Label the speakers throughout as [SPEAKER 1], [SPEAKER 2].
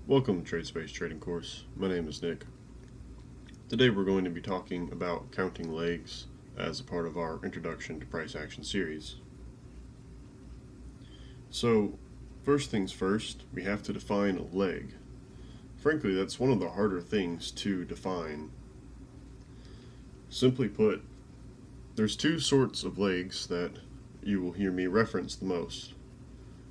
[SPEAKER 1] Welcome to Trade Space Trading Course. My name is Nick. Today we're going to be talking about counting legs as a part of our Introduction to Price Action series. So, first things first, we have to define a leg. Frankly, that's one of the harder things to define. Simply put, there's two sorts of legs that you will hear me reference the most.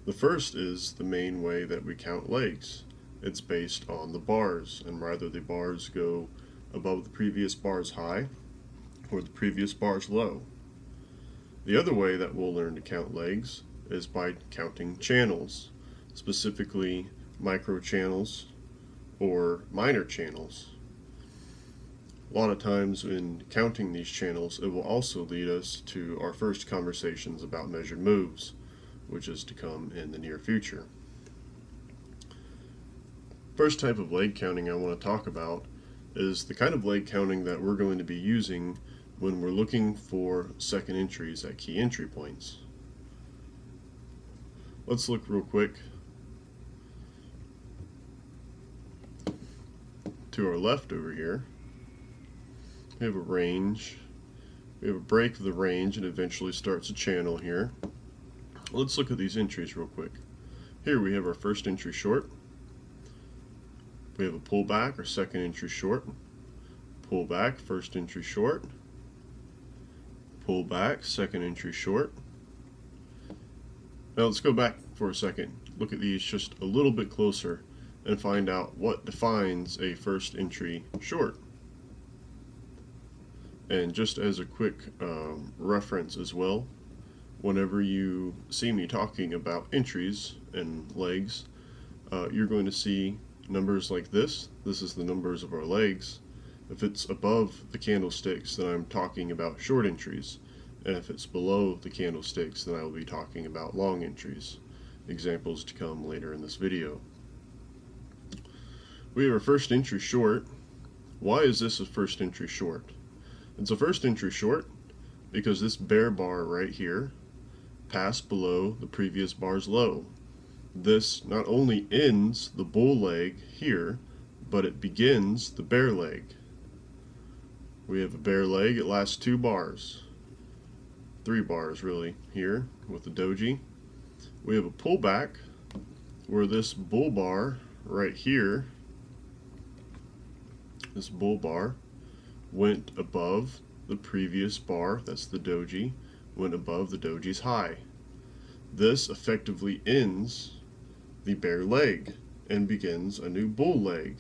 [SPEAKER 1] The first is the main way that we count legs. It's based on the bars, and whether the bars go above the previous bar's high or the previous bar's low. The other way that we'll learn to count legs is by counting channels, specifically micro channels or minor channels. A lot of times in counting these channels, it will also lead us to our first conversations about measured moves, which is to come in the near future. First type of leg counting I want to talk about is the kind of leg counting that we're going to be using when we're looking for second entries at key entry points. Let's look real quick to our left over here. We have a range. We have a break of the range and eventually starts a channel here. Let's look at these entries real quick. Here we have our first entry short. We have a pullback or second entry short, pullback, first entry short, pullback, second entry short. Now let's go back for a second, look at these just a little bit closer and find out what defines a first entry short. And just as a quick reference as well, whenever you see me talking about entries and legs, you're going to see numbers like this. This is the numbers of our legs. If it's above the candlesticks, then I'm talking about short entries, and if it's below the candlesticks, then I will be talking about long entries. Examples to come later in this video. We have our first entry short. Why is this a first entry short? It's a first entry short because this bear bar right here passed below the previous bar's low. This not only ends the bull leg here, but it begins the bear leg. We have a bear leg, it lasts 2 bars. 3 bars really here with the doji. We have a pullback where this bull bar right here, this bull bar, went above the previous bar, that's the doji, went above the doji's high. This effectively ends the bear leg and begins a new bull leg.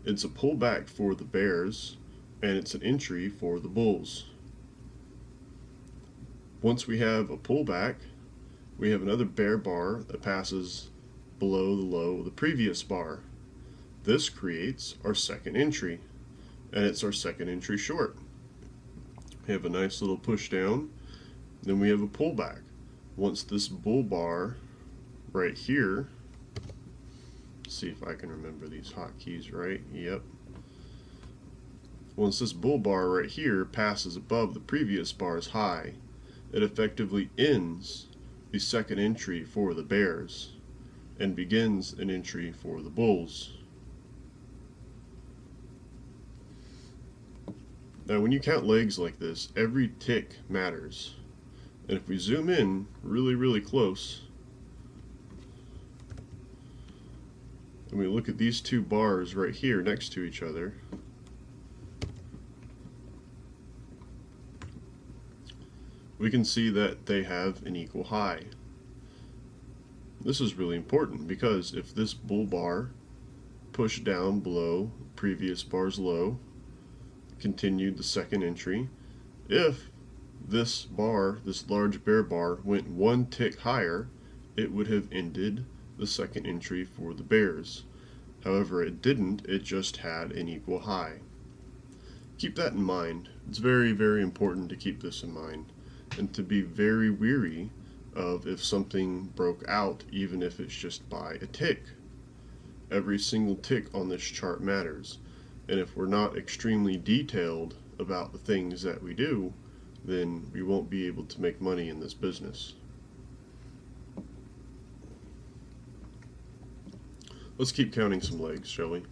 [SPEAKER 1] It's a pullback for the bears and it's an entry for the bulls. Once we have a pullback, we have another bear bar that passes below the low of the previous bar. This creates our second entry, and it's our second entry short. We have a nice little push down, then we have a pullback. Once this bull bar right here, see if I can remember these hotkeys right. Yep. Once this bull bar right here passes above the previous bar's high, it effectively ends the second entry for the bears and begins an entry for the bulls. Now when you count legs like this, every tick matters. And if we zoom in really close, and we look at these 2 bars right here next to each other, we can see that they have an equal high. This is really important because if this bull bar pushed down below previous bar's low, continued the second entry, if this bar, this large bear bar, went 1 tick higher, it would have ended the second entry for the bears. However, it didn't, it just had an equal high. Keep that in mind. It's very important to keep this in mind and to be very weary of if something broke out, even if it's just by a tick. Every single tick on this chart matters, and if we're not extremely detailed about the things that we do, then we won't be able to make money in this business. Let's keep counting some legs, shall we?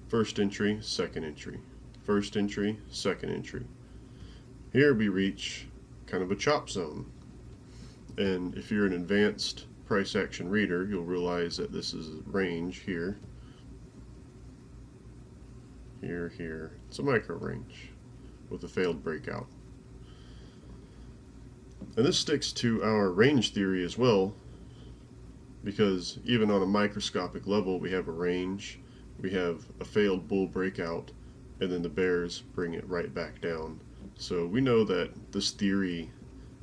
[SPEAKER 1] First entry, second entry. First entry, second entry. Here we reach kind of a chop zone. And if you're an advanced price action reader, you'll realize that this is a range here. Here. It's a micro range with a failed breakout. And this sticks to our range theory as well, because even on a microscopic level, we have a range, we have a failed bull breakout, and then the bears bring it right back down. So we know that this theory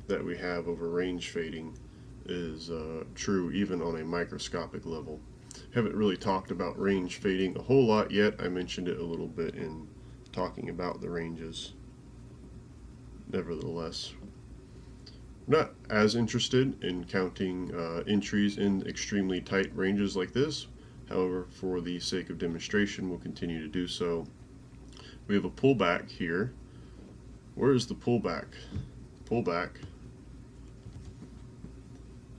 [SPEAKER 1] that we have over range fading is true even on a microscopic level. Haven't really talked about range fading a whole lot yet. I mentioned it a little bit in talking about the ranges. Nevertheless, I'm not as interested in counting entries in extremely tight ranges like this. However, for the sake of demonstration, we'll continue to do so. We have a pullback here. Where is the pullback? Pullback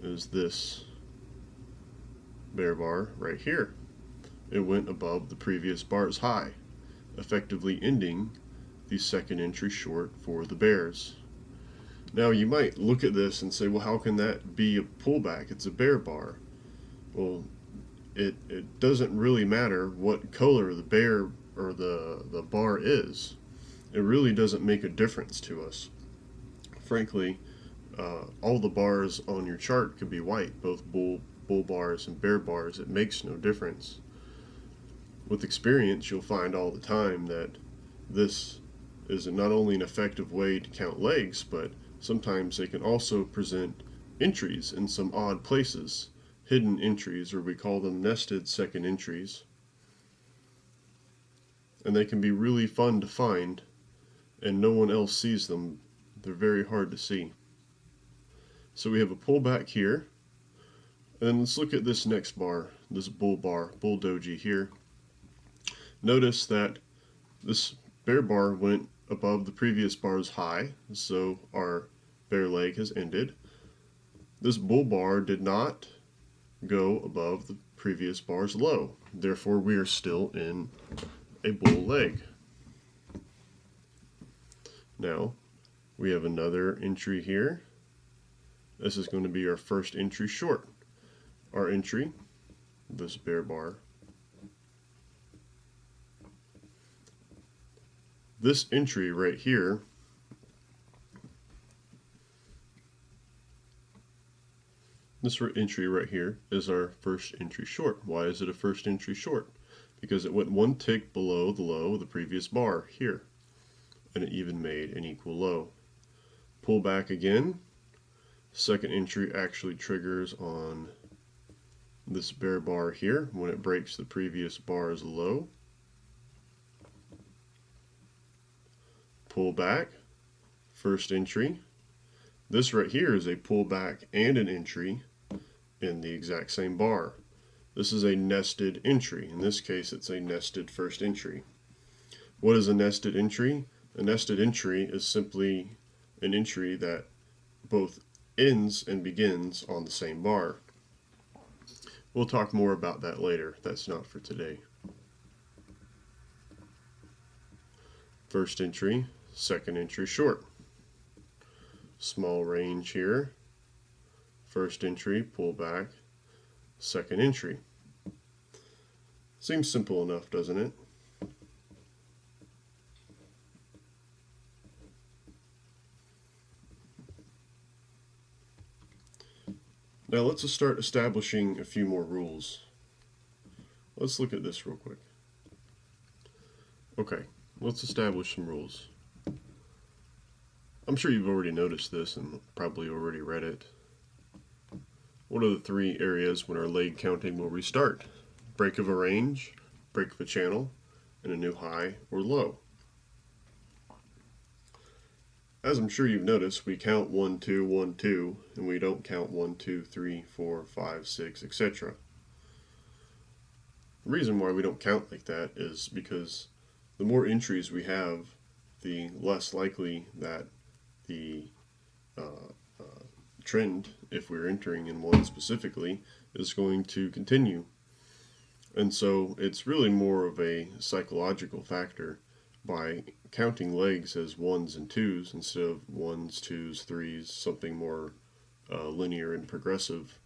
[SPEAKER 1] is this bear bar right here. It went above the previous bar's high, effectively ending the second entry short for the bears. Now you might look at this and say, well, how can that be a pullback? It's a bear bar. Well, it doesn't really matter what color the bear or the bar is. It really doesn't make a difference to us. Frankly, all the bars on your chart could be white, both bull bars and bear bars. It makes no difference. With experience, you'll find all the time that this is not only an effective way to count legs, but sometimes they can also present entries in some odd places, hidden entries, or we call them nested second entries. And they can be really fun to find, and no one else sees them. They're very hard to see. So we have a pullback here, and then let's look at this next bar, this bull doji here. Notice that this bear bar went above the previous bar's high, so our bear leg has ended. This bull bar did not go above the previous bar's low, therefore we are still in a bull leg. Now we have another entry here. This is going to be our first entry short. Our entry, this bear bar. This entry right here is our first entry short. Why is it a first entry short? Because it went one tick below the low of the previous bar here, and it even made an equal low. Pull back again. Second entry actually triggers on this bear bar here when it breaks the previous bar's low. Pull back, first entry. This right here is a pullback and an entry in the exact same bar. This is a nested entry. In this case, it's a nested first entry. What is a nested entry? A nested entry is simply an entry that both ends and begins on the same bar. We'll talk more about that later. That's not for today. First entry, second entry short. Small range here. First entry, pull back, second entry. Seems simple enough, doesn't it? Now let's start establishing a few more rules. Let's look at this real quick. Okay, let's establish some rules. I'm sure you've already noticed this and probably already read it. What are the three areas when our leg counting will restart? Break of a range, break of a channel, and a new high or low. As I'm sure you've noticed, we count 1, 2, 1, 2, and we don't count 1, 2, 3, 4, 5, 6, etc. The reason why we don't count like that is because the more entries we have, the less likely that the trend, if we're entering in one specifically, is going to continue. And so it's really more of a psychological factor by counting legs as ones and twos instead of ones, twos, threes, something more linear and progressive,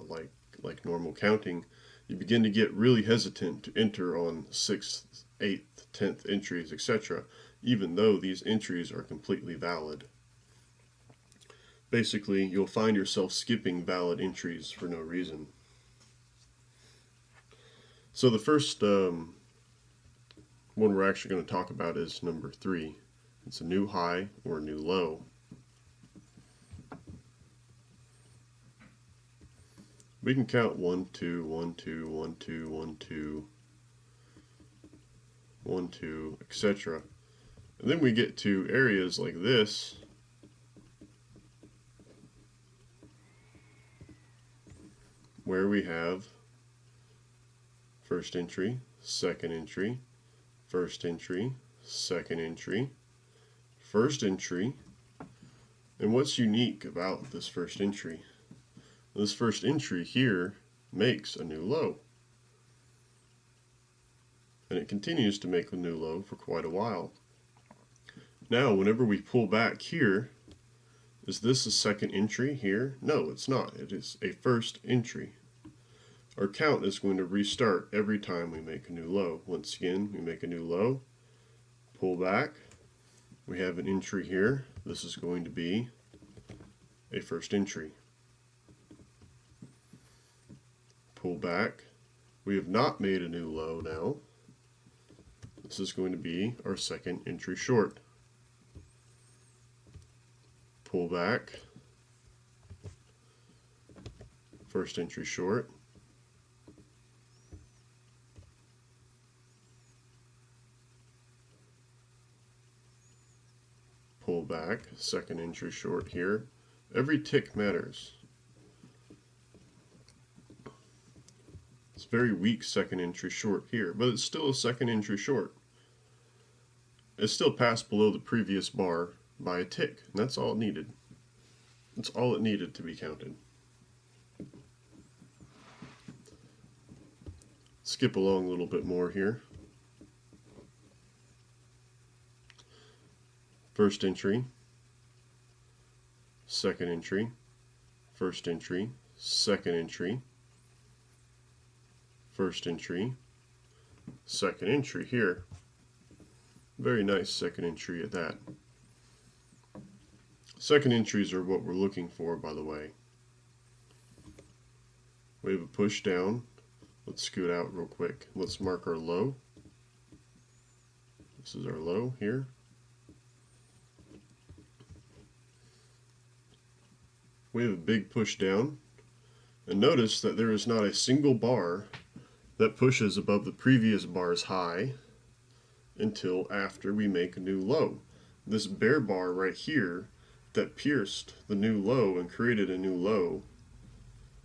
[SPEAKER 1] like normal counting. You begin to get really hesitant to enter on 6th, 8th, 10th entries, etc., even though these entries are completely valid. Basically, you'll find yourself skipping valid entries for no reason. So the first one we're actually going to talk about is number 3. It's a new high or a new low. We can count 1, 2, 1, 2, 1, 2, 1, 2, 1, 2, etc. And then we get to areas like this, where we have first entry, second entry, first entry, second entry, first entry. And what's unique about this first entry? This first entry here makes a new low. And it continues to make a new low for quite a while. Now, whenever we pull back here, is this a second entry here? No, it's not. It is a first entry. Our count is going to restart every time we make a new low. Once again, we make a new low, pull back, we have an entry here. This is going to be a first entry. Pull back, we have not made a new low now. This is going to be our second entry short. Pull back, first entry short. Pull back, second entry short here. Every tick matters. It's very weak second entry short here, but it's still a second entry short. It's still passed below the previous bar by a tick, and that's all it needed. That's all it needed to be counted. Skip along a little bit more here. First entry, second entry, first entry, second entry, first entry, second entry here. Very nice second entry at that. Second entries are what we're looking for, by the way. We have a push down. Let's scoot out real quick. Let's mark our low. This is our low here. We have a big push down. And notice that there is not a single bar that pushes above the previous bar's high until after we make a new low. This bear bar right here that pierced the new low and created a new low,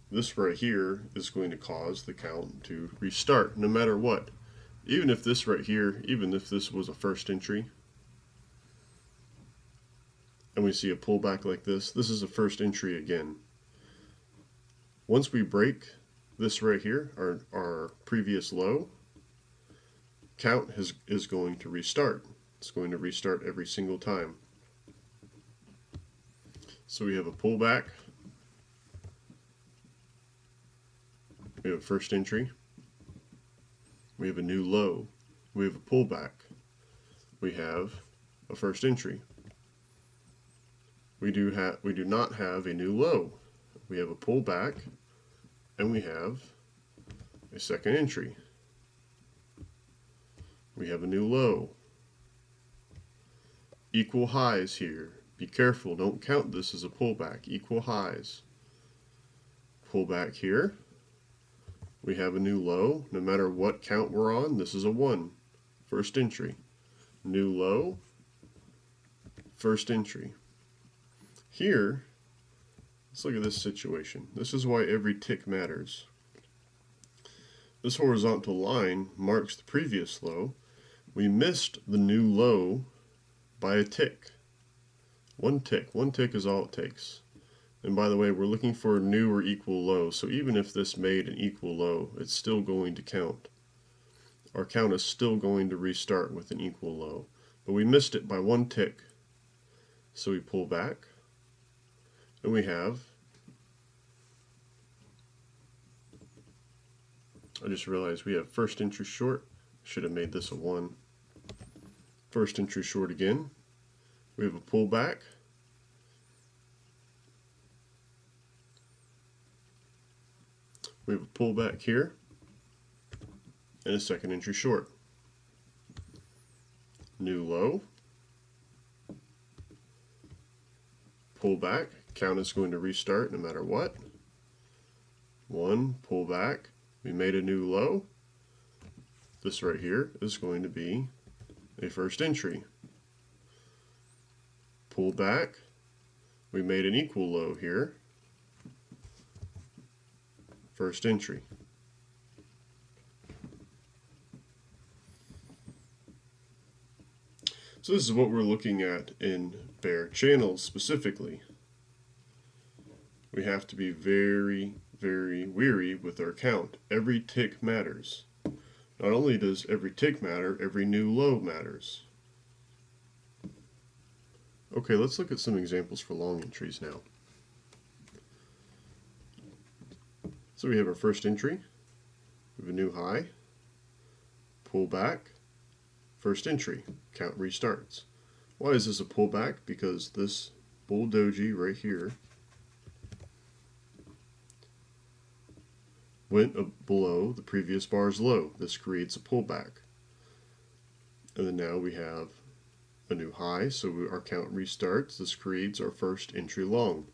[SPEAKER 1] this right here is going to cause the count to restart no matter what. Even if this right here, even if this was a first entry, and we see a pullback like this, this is a first entry again. Once we break this right here, our previous low, count is going to restart. It's going to restart every single time. So we have a pullback, we have a first entry, we have a new low, we have a pullback, we have a first entry. We do not have a new low. We have a pullback, and we have a second entry. We have a new low. Equal highs here. Be careful, don't count this as a pullback. Equal highs. Pullback here. We have a new low. No matter what count we're on, this is a 1. First entry. New low. First entry. Here, let's look at this situation. This is why every tick matters. This horizontal line marks the previous low. We missed the new low by a tick. One tick is all it takes. And by the way, we're looking for a new or equal low, so even if this made an equal low, it's still going to count. Our count is still going to restart with an equal low. But we missed it by one tick. So we pull back, and we have, I just realized we have first entry short. Should have made this a 1. First entry short again. We have a pullback. We have a pullback here, and a second entry short. New low. Pullback. Count is going to restart no matter what. 1, pullback. We made a new low. This right here is going to be a first entry. Pull back. We made an equal low here. First entry. So this is what we're looking at in bear channels specifically. We have to be very, very wary with our count. Every tick matters. Not only does every tick matter, every new low matters. Okay, let's look at some examples for long entries now. So we have our first entry, we have a new high, pull back, first entry, count restarts. Why is this a pullback? Because this bull doji right here went below the previous bar's low. This creates a pullback. And then now we have a new high, so our count restarts. This creates our first entry long.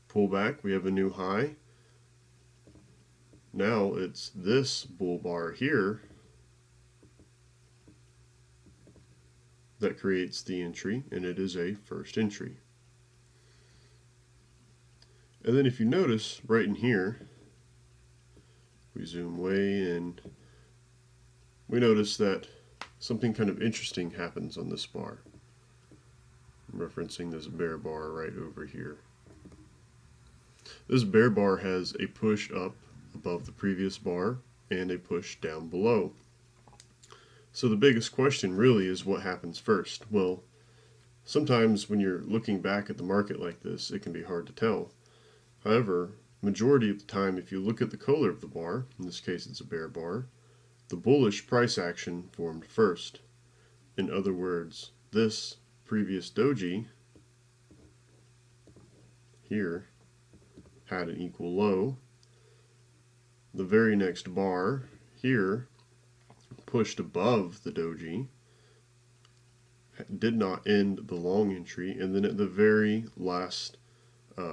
[SPEAKER 1] Pullback, we have a new high. Now it's this bull bar here that creates the entry, and it is a first entry. And then if you notice right in here, we zoom way in, we notice that something kind of interesting happens on this bar. I'm referencing this bear bar right over here. This bear bar has a push up above the previous bar and a push down below. So the biggest question really is what happens first. Well, sometimes when you're looking back at the market like this, it can be hard to tell. However, majority of the time, if you look at the color of the bar, in this case it's a bear bar, the bullish price action formed first. In other words, this previous doji here had an equal low. The very next bar here pushed above the doji, did not end the long entry, and then at the very last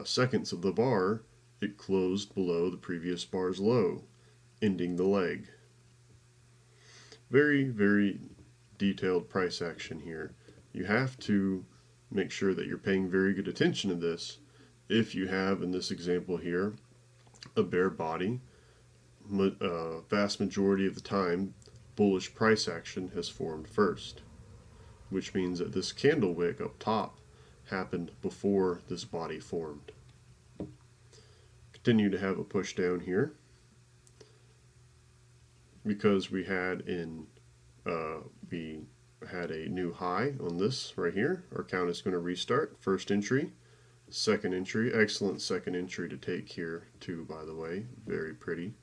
[SPEAKER 1] seconds of the bar, it closed below the previous bar's low, ending the leg. Very, very detailed price action here. You have to make sure that you're paying very good attention to this. If you have, in this example here, a bear body, vast majority of the time, bullish price action has formed first, which means that this candle wick up top happened before this body formed. Continue to have a push down here because we had a new high on this right here. Our count is going to restart. First entry, second entry, excellent second entry to take here too, by the way, very pretty.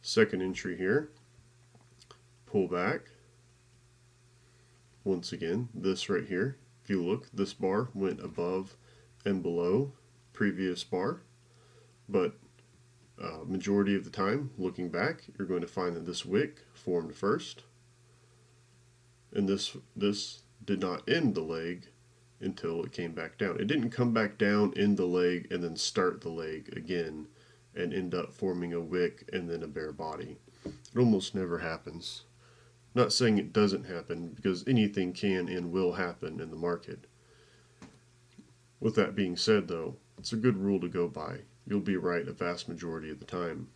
[SPEAKER 1] Second entry here, pull back. Once again, this right here, if you look, this bar went above and below previous bar, but majority of the time, looking back, you're going to find that this wick formed first, and this did not end the leg until it came back down. It didn't come back down, end the leg, and then start the leg again and end up forming a wick and then a bear body. It almost never happens. Not saying it doesn't happen, because anything can and will happen in the market. With that being said, though, it's a good rule to go by. You'll be right a vast majority of the time.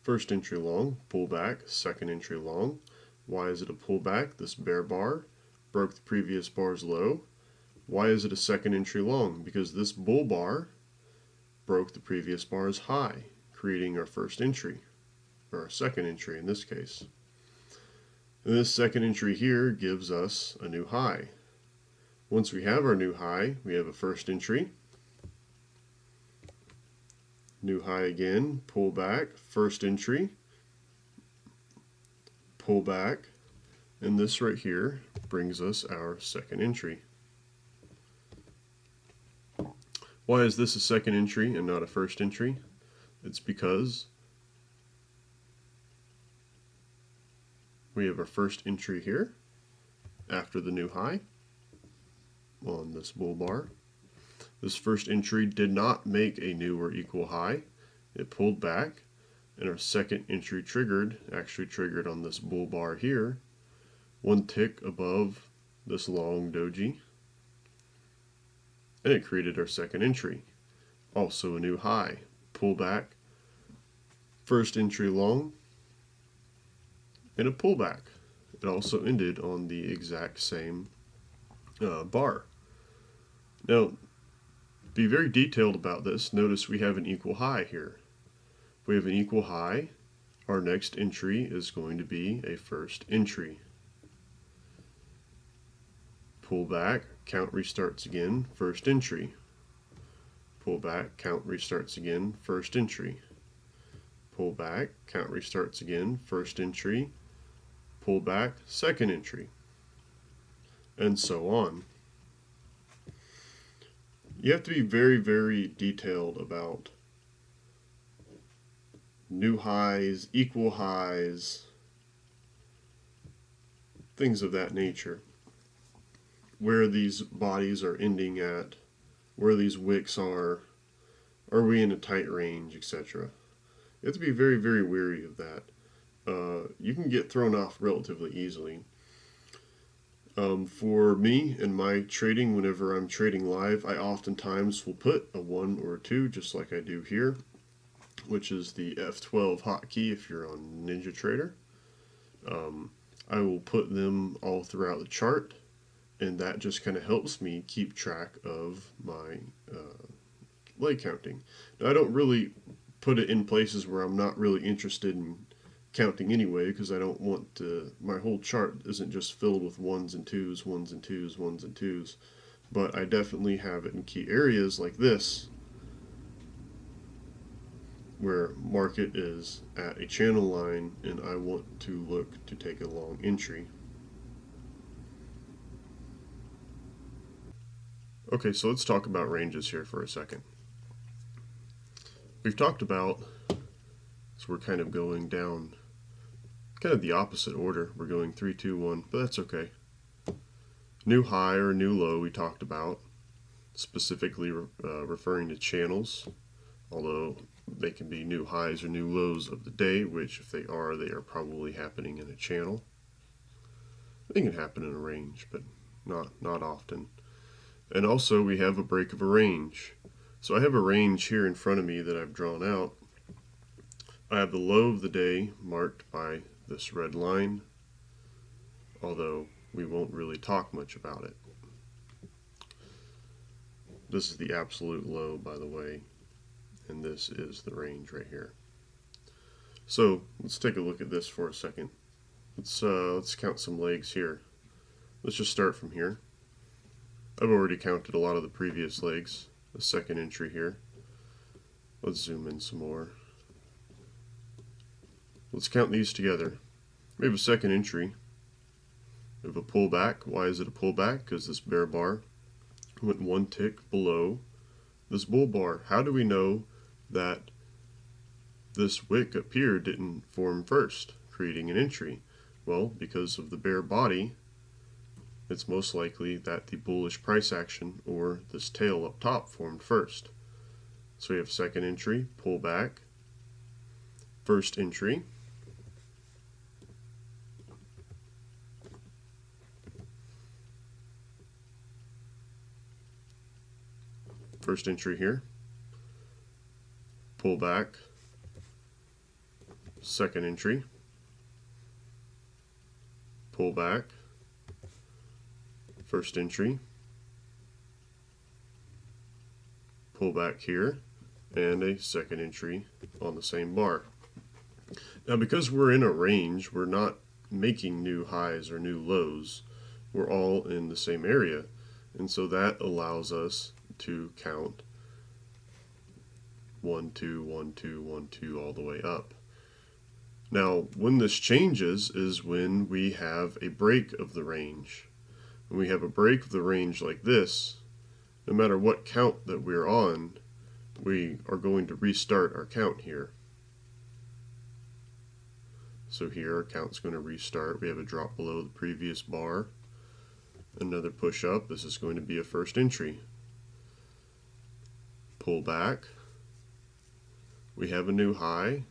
[SPEAKER 1] First entry long, pullback, second entry long. Why is it a pullback? This bear bar broke the previous bar's low, Why is it a second entry long? Because this bull bar broke the previous bar's high, creating our first entry, or our second entry in this case. And this second entry here gives us a new high. Once we have our new high, we have a first entry, new high again, pull back, first entry, pull back, and this right here brings us our second entry. Why is this a second entry and not a first entry? It's because we have our first entry here after the new high on this bull bar. This first entry did not make a new or equal high. It pulled back, and our second entry actually triggered on this bull bar here, one tick above this long doji, and it created our second entry. Also a new high, pull back, first entry long, and a pullback. It also ended on the exact same bar. Now, be very detailed about this. Notice we have an equal high here. If we have an equal high, our next entry is going to be a first entry. Pull back, count restarts again, first entry. Pull back, count restarts again, first entry. Pull back, count restarts again, first entry. Pull back, second entry. And so on. You have to be very, very detailed about new highs, equal highs, things of that nature. Where these bodies are ending at, where these wicks are we in a tight range, etc. You have to be very, very wary of that. You can get thrown off relatively easily. For me and my trading, whenever I'm trading live, I oftentimes will put a 1 or a 2, just like I do here, which is the F12 hotkey if you're on NinjaTrader. I will put them all throughout the chart, and that just kind of helps me keep track of my leg counting. Now, I don't really put it in places where I'm not really interested in counting anyway, because I don't want to, my whole chart isn't just filled with ones and twos, ones and twos, ones and twos, but I definitely have it in key areas like this, where market is at a channel line and I want to look to take a long entry. Okay, so let's talk about ranges here for a second. We've talked about, so we're kind of going down kind of the opposite order. We're going 3, 2, 1, but that's okay. New high or new low we talked about, specifically referring to channels, although they can be new highs or new lows of the day, which if they are probably happening in a channel. They can happen in a range, but not often. And also we have a break of a range. So I have a range here in front of me that I've drawn out. I have the low of the day marked by this red line, although we won't really talk much about it. This is the absolute low, by the way, and this is the range right here. So let's take a look at this for a second. Let's count some legs here. Let's just start from here. I've already counted a lot of the previous legs. The second entry here. Let's zoom in some more. Let's count these together. We have a second entry. We have a pullback. Why is it a pullback? Because this bear bar went one tick below this bull bar. How do we know that this wick up here didn't form first, creating an entry? Well, because of the bear body, it's most likely that the bullish price action, or this tail up top, formed first. So we have second entry, pullback, first entry, first entry here, pullback, second entry, pullback, first entry, pull back here, and a second entry on the same bar. Now because we're in a range, we're not making new highs or new lows. We're all in the same area, and so that allows us to count 1, 2, 1, 2, 1, 2 all the way up. Now when this changes is when we have a break of the range. When we have a break of the range like this, no matter what count that we're on, we are going to restart our count here. So here our count's going to restart. We have a drop below the previous bar, another push up. This is going to be a first entry. Pull back. We have a new high,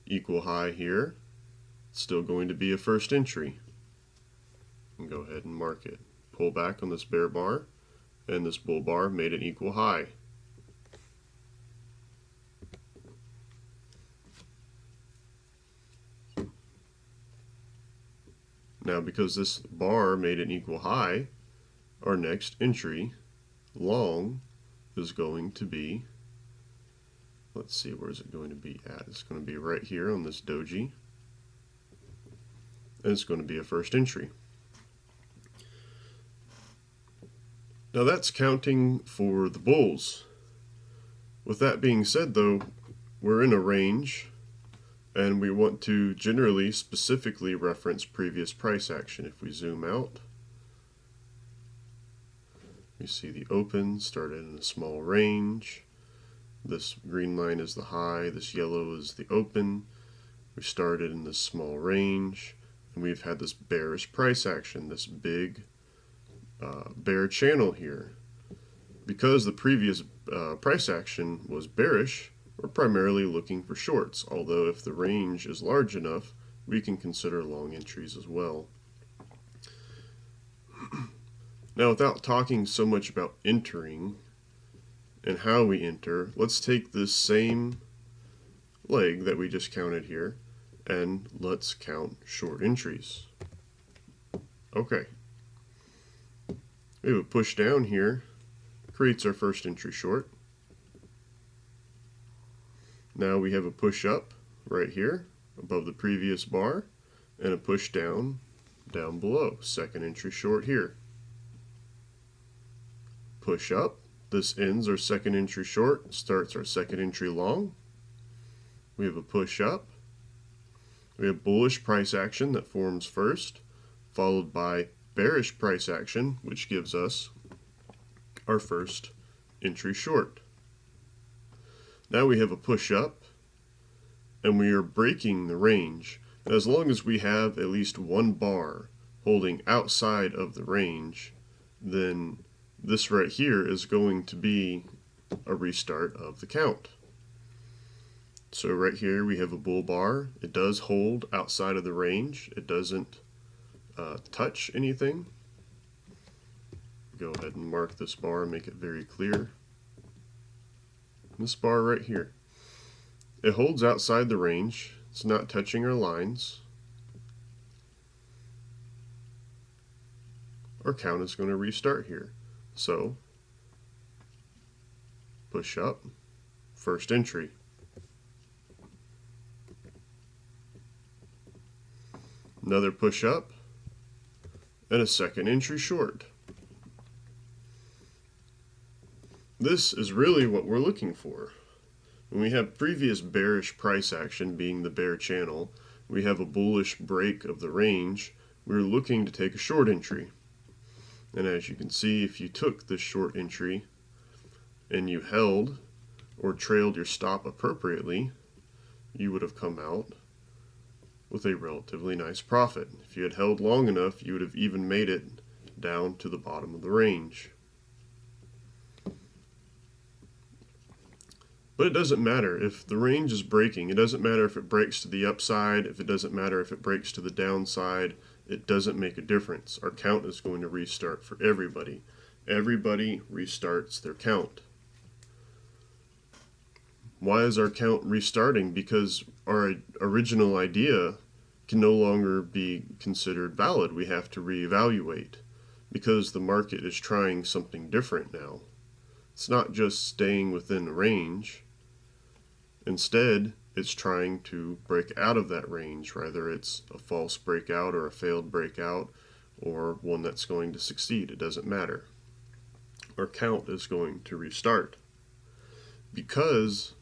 [SPEAKER 1] equal high here. It's still going to be a first entry. And go ahead and mark it. Pull back on this bear bar, and this bull bar made an equal high. Now because this bar made an equal high, our next entry, long, is going to be, let's see, where is it going to be at? It's going to be right here on this doji, and it's going to be a first entry. Now that's counting for the bulls. With that being said though, we're in a range, and we want to generally specifically reference previous price action. If we zoom out, we see the open started in a small range. This green line is the high, this yellow is the open. We started in this small range, and we've had this bearish price action, this big bear channel here. Because the previous price action was bearish, we're primarily looking for shorts, although if the range is large enough, we can consider long entries as well. Now, without talking so much about entering and how we enter, let's take this same leg that we just counted here, and let's count short entries. Okay. We have a push down here, creates our first entry short. Now we have a push up right here above the previous bar, and a push down down below, second entry short here. Push up, this ends our second entry short, starts our second entry long. We have a push up. We have bullish price action that forms first, followed by bearish price action, which gives us our first entry short. Now we have a push up, and we are breaking the range. And as long as we have at least one bar holding outside of the range, then this right here is going to be a restart of the count. So right here we have a bull bar. It does hold outside of the range. It doesn't touch anything. Go ahead and mark this bar and make it very clear. This bar right here. It holds outside the range. It's not touching our lines. Our count is going to restart here. So, push up, first entry. Another push up, and a second entry short. This is really what we're looking for. When we have previous bearish price action being the bear channel, we have a bullish break of the range, we're looking to take a short entry. And as you can see, if you took this short entry and you held or trailed your stop appropriately, you would have come out with a relatively nice profit. If you had held long enough, you would have even made it down to the bottom of the range. But it doesn't matter if the range is breaking. It doesn't matter if it breaks to the upside, if it doesn't matter if it breaks to the downside. It doesn't make a difference. Our count is going to restart for everybody. Everybody restarts their count. Why is our count restarting? Because our original idea can no longer be considered valid. We have to reevaluate because the market is trying something different now. It's not just staying within range. Instead, it's trying to break out of that range, whether it's a false breakout or a failed breakout or one that's going to succeed. It doesn't matter. Our count is going to restart. Because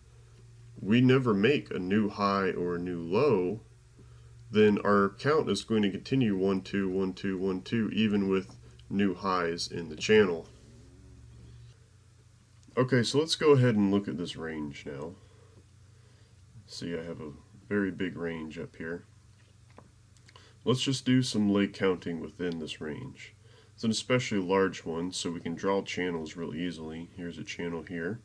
[SPEAKER 1] we never make a new high or a new low, then our count is going to continue 1, 2, 1, 2, 1, 2, even with new highs in the channel. Okay, so let's go ahead and look at this range now. See, I have a very big range up here. Let's just do some leg counting within this range. It's an especially large one, so we can draw channels real easily. Here's a channel here.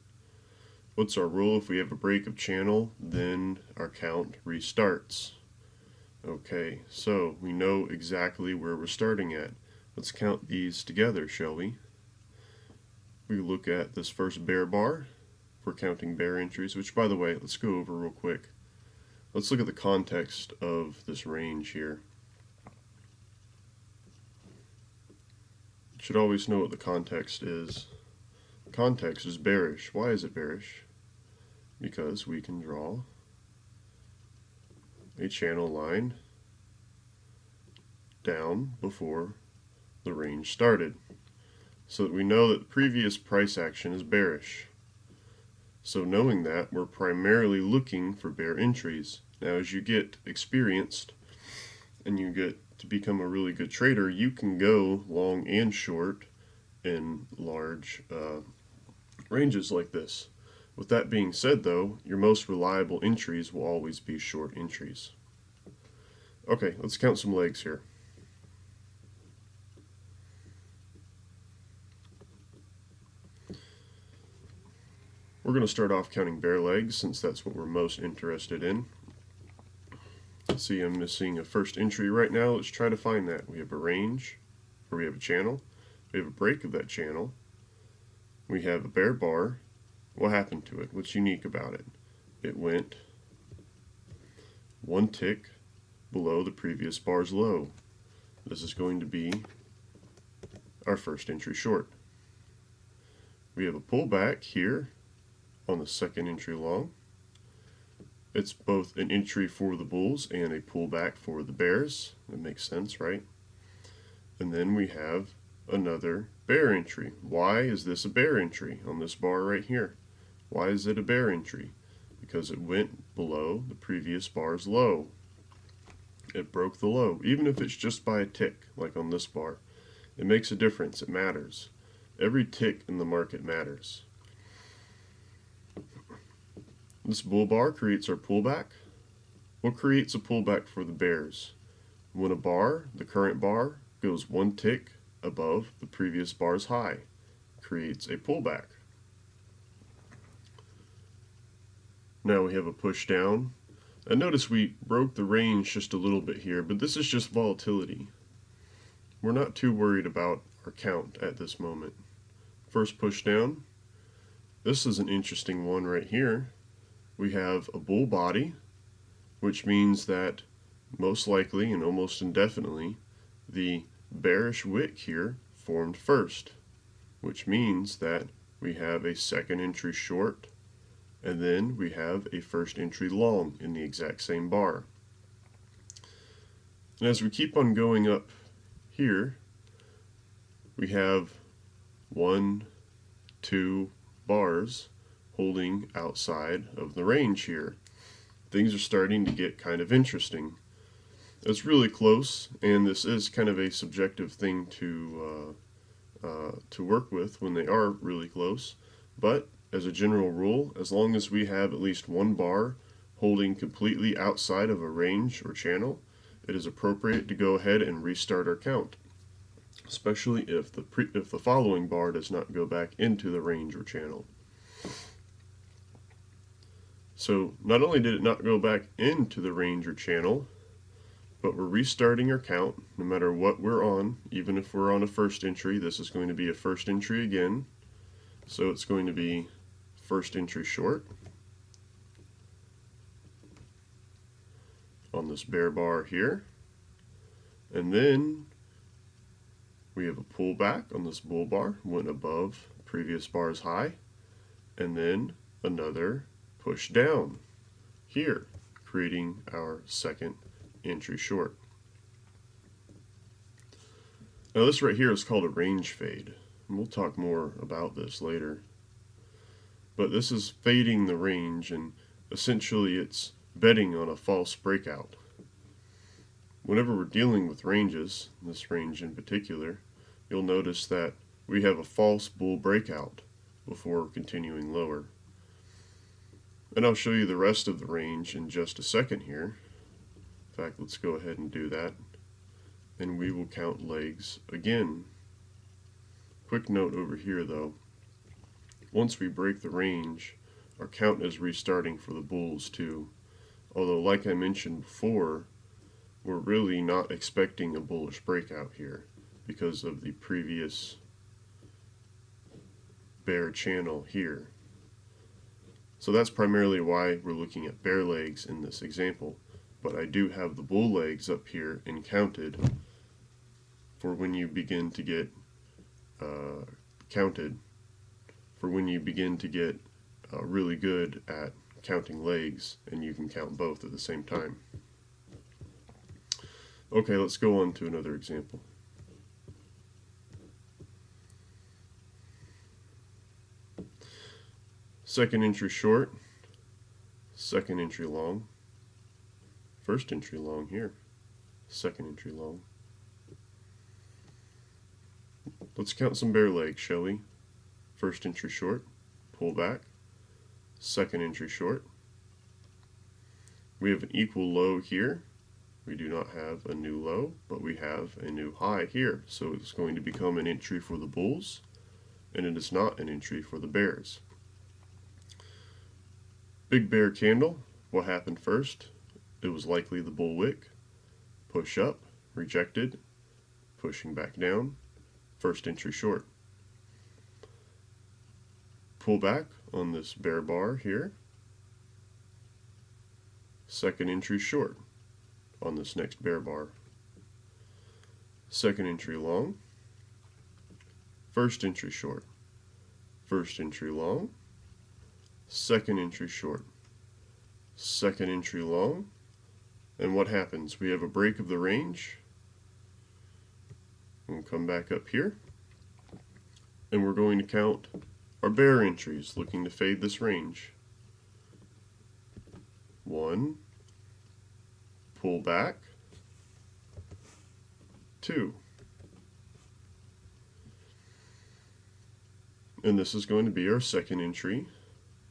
[SPEAKER 1] What's our rule? If we have a break of channel, then our count restarts. Okay, so we know exactly where we're starting at. Let's count these together, shall we? We look at this first bear bar. We're counting bear entries, which, by the way, let's go over real quick. Let's look at the context of this range here. You should always know what the context is. Context is bearish. Why is it bearish? Because we can draw a channel line down before the range started, so that we know that the previous price action is bearish. So knowing that, we're primarily looking for bear entries. Now as you get experienced and you get to become a really good trader, you can go long and short in large ranges like this. With that being said though, your most reliable entries will always be short entries. Okay, let's count some legs here. We're going to start off counting bear legs since that's what we're most interested in. See, I'm missing a first entry right now. Let's try to find that. We have a range, or we have a channel. We have a break of that channel. We have a bear bar. What happened to it? What's unique about it? It went one tick below the previous bar's low. This is going to be our first entry short. We have a pullback here on the second entry long. It's both an entry for the bulls and a pullback for the bears. That makes sense, right? And then we have another bear entry. Why is this a bear entry on this bar right here? Why is it a bear entry? Because it went below the previous bar's low. It broke the low, even if it's just by a tick, like on this bar. It makes a difference. It matters. Every tick in the market matters. This bull bar creates our pullback. What creates a pullback for the bears? When a bar, the current bar, goes one tick above the previous bar's high, creates a pullback. Now we have a push down. And notice we broke the range just a little bit here, but this is just volatility. We're not too worried about our count at this moment. First push down. This is an interesting one right here. We have a bull body, which means that most likely and almost indefinitely the bearish wick here formed first, which means that we have a second entry short and then we have a first entry long in the exact same bar. And as we keep on going up here, we have 1, 2 bars holding outside of the range here. Things are starting to get kind of interesting. It's really close, and this is kind of a subjective thing to work with when they are really close. But as a general rule, as long as we have at least one bar holding completely outside of a range or channel, it is appropriate to go ahead and restart our count, especially if the following bar does not go back into the range or channel. So not only did it not go back into the range or channel, but we're restarting our count no matter what we're on. Even if we're on a first entry, this is going to be a first entry again. So it's going to be first entry short on this bear bar here. And then we have a pullback on this bull bar, went above previous bar's high, and then another push down here, creating our second entry short. Now this right here is called a range fade, and we'll talk more about this later. But this is fading the range, and essentially it's betting on a false breakout. Whenever we're dealing with ranges, this range in particular, you'll notice that we have a false bull breakout before continuing lower. And I'll show you the rest of the range in just a second here. In fact, let's go ahead and do that, and we will count legs again. Quick note over here though, once we break the range, our count is restarting for the bulls too. Although, like I mentioned before, we're really not expecting a bullish breakout here because of the previous bear channel here. So that's primarily why we're looking at bear legs in this example. But I do have the bull legs up here and counted for when you begin to get really good at counting legs, and you can count both at the same time. Okay, let's go on to another example. Second entry short, second entry long, first entry long here, second entry long. Let's count some bear legs, shall we? First entry short, pull back, second entry short. We have an equal low here. We do not have a new low, but we have a new high here. So it's going to become an entry for the bulls, and it is not an entry for the bears. Big bear candle, what happened first? It was likely the bull wick. Push up, rejected, pushing back down, first entry short. Pull back on this bear bar here, second entry short on this next bear bar. Second entry long, first entry short, first entry long, second entry short, second entry long, and what happens? We have a break of the range. We'll come back up here, and we're going to count our bear entries, looking to fade this range. 1, pull back, 2. And this is going to be our second entry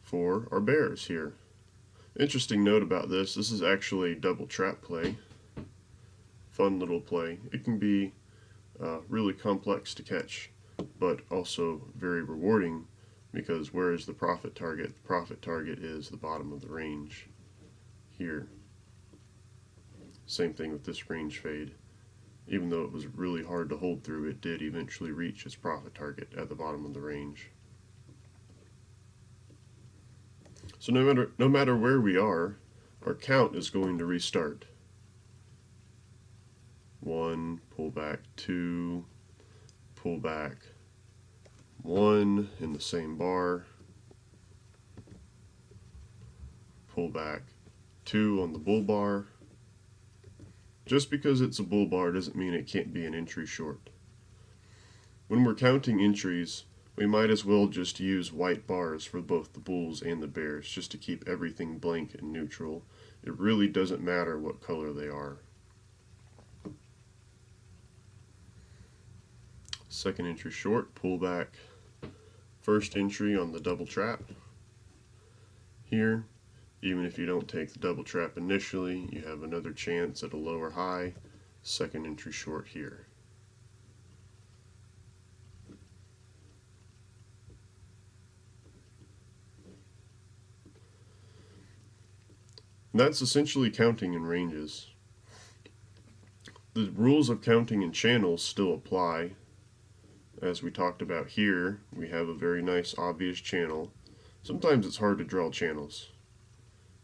[SPEAKER 1] for our bears here. Interesting note about this is actually a double trap play. Fun little play. It can be really complex to catch, but also very rewarding, because where is the profit target? The profit target is the bottom of the range here. Same thing with this range fade. Even though it was really hard to hold through, it did eventually reach its profit target at the bottom of the range. So no matter where we are, our count is going to restart. 1, pull back, 2, pull back, 1 in the same bar, pull back, 2 on the bull bar. Just because it's a bull bar doesn't mean it can't be an entry short. When we're counting entries, we might as well just use white bars for both the bulls and the bears, just to keep everything blank and neutral. It really doesn't matter what color they are. Second entry short, pull back, first entry on the double trap. Here, even if you don't take the double trap initially, you have another chance at a lower high, second entry short here. And that's essentially counting in ranges. The rules of counting in channels still apply. As we talked about here, we have a very nice obvious channel. Sometimes it's hard to draw channels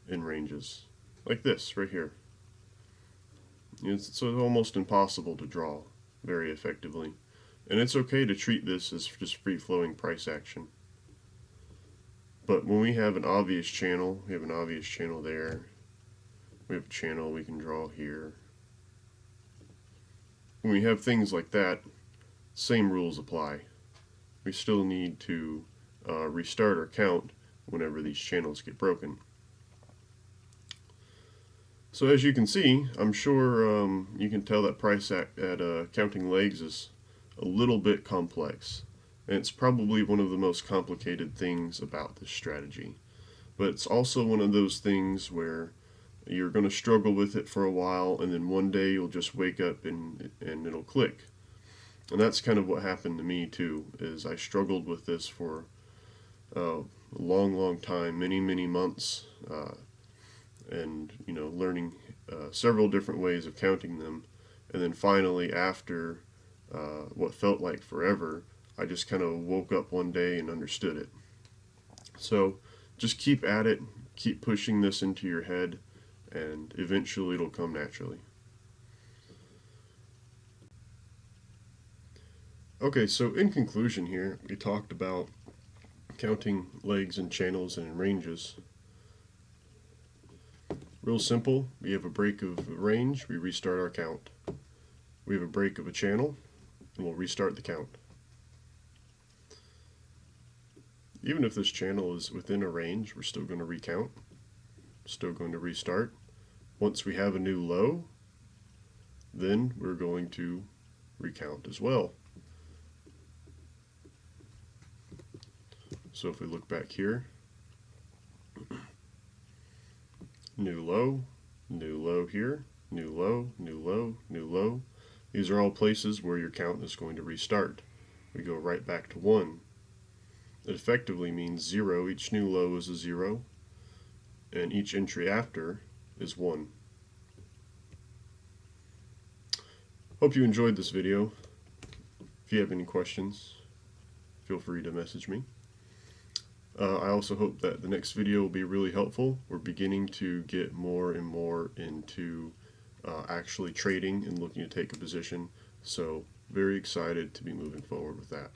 [SPEAKER 1] in ranges, like this right here. It's almost impossible to draw very effectively. And it's okay to treat this as just free-flowing price action. But when we have an obvious channel, we have an obvious channel there, we have a channel we can draw here. When we have things like that, same rules apply. We still need to restart our count whenever these channels get broken. So as you can see, I'm sure you can tell that price at counting legs is a little bit complex. And it's probably one of the most complicated things about this strategy. But it's also one of those things where you're going to struggle with it for a while, and then one day you'll just wake up and it'll click. And that's kind of what happened to me too, is I struggled with this for a long time, many months, and learning several different ways of counting them. And then finally, after what felt like forever, I just kind of woke up one day and understood it. So just keep at it, keep pushing this into your head, and eventually it'll come naturally. Okay, so in conclusion here, we talked about counting legs and channels and in ranges. Real simple, we have a break of a range, we restart our count. We have a break of a channel, and we'll restart the count. Even if this channel is within a range, we're still going to recount, still going to restart. Once we have a new low, then we're going to recount as well. So if we look back here, new low here, new low, new low, new low. These are all places where your count is going to restart. We go right back to 1. It effectively means 0. Each new low is a 0, and each entry after is 1. Hope you enjoyed this video. If you have any questions, feel free to message me. I also hope that the next video will be really helpful. We're beginning to get more and more into actually trading and looking to take a position, so very excited to be moving forward with that.